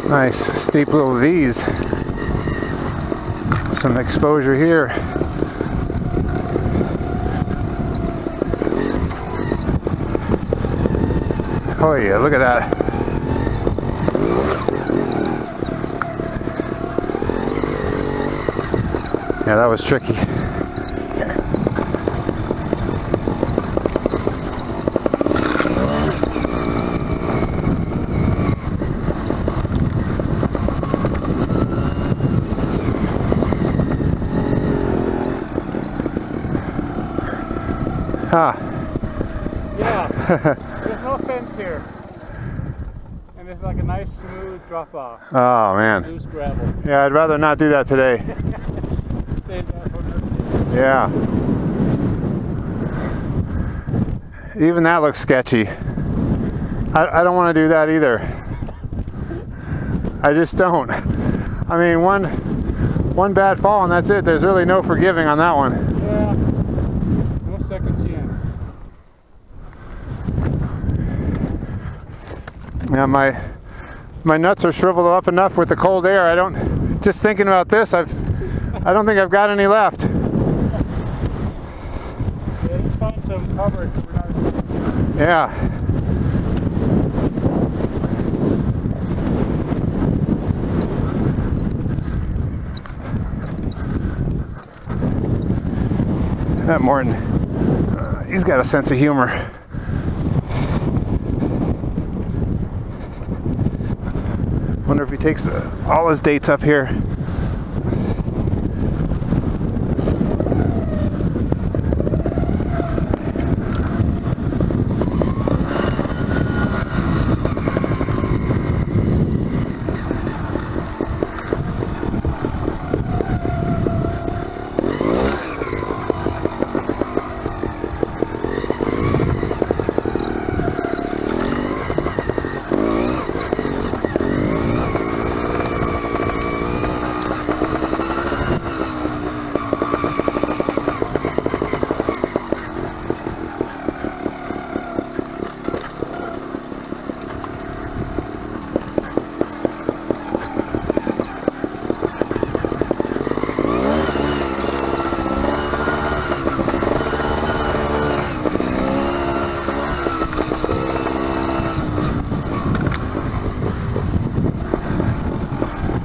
Nice steep little V's. Some exposure here. Oh yeah, look at that. Yeah, that was tricky. Huh. Yeah, there's no fence here. And it's like a nice smooth drop off. Oh man. Loose gravel. Yeah, I'd rather not do that today. Yeah. Even that looks sketchy. I don't want to do that either. I just don't. I mean, one bad fall and that's it. There's really no forgiving on that one. Yeah. No second chance. Yeah, my nuts are shriveled up enough with the cold air. I don't. Just thinking about this, I don't think I've got any left. Yeah, let's find some cover so we're not. Yeah. That Morten, he's got a sense of humor. Wonder if he takes all his dates up here.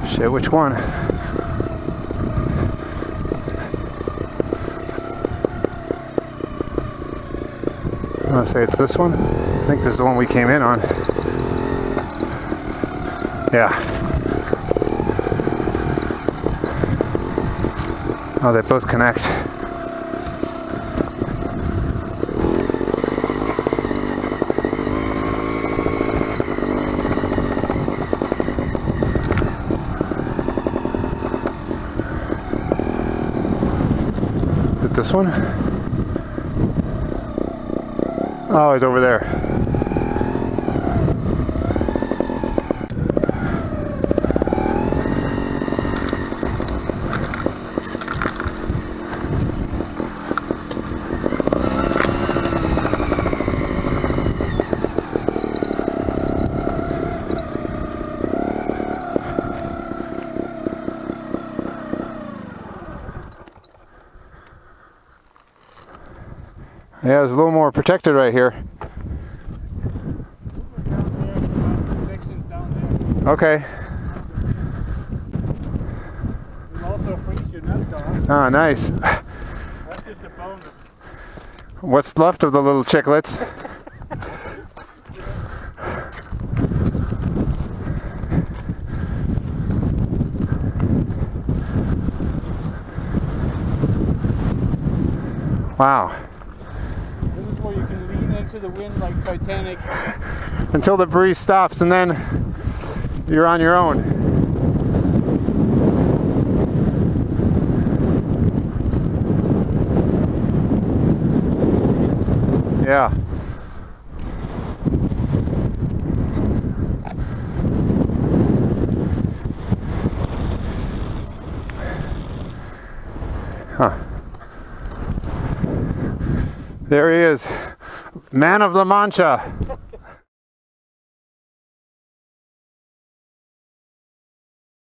Shit, which one? I want to say it's this one. I think this is the one we came in on. Yeah. Oh, they both connect. This one? Oh, he's over there. Yeah, it's a little more protected right here. Okay. Also freeze your nuts off. Ah, nice. That's just a bonus. What's left of the little chicklets? Wow. This is where you can lean into the wind like Titanic. Until the breeze stops and then you're on your own. Yeah. Huh. There he is. Man of La Mancha.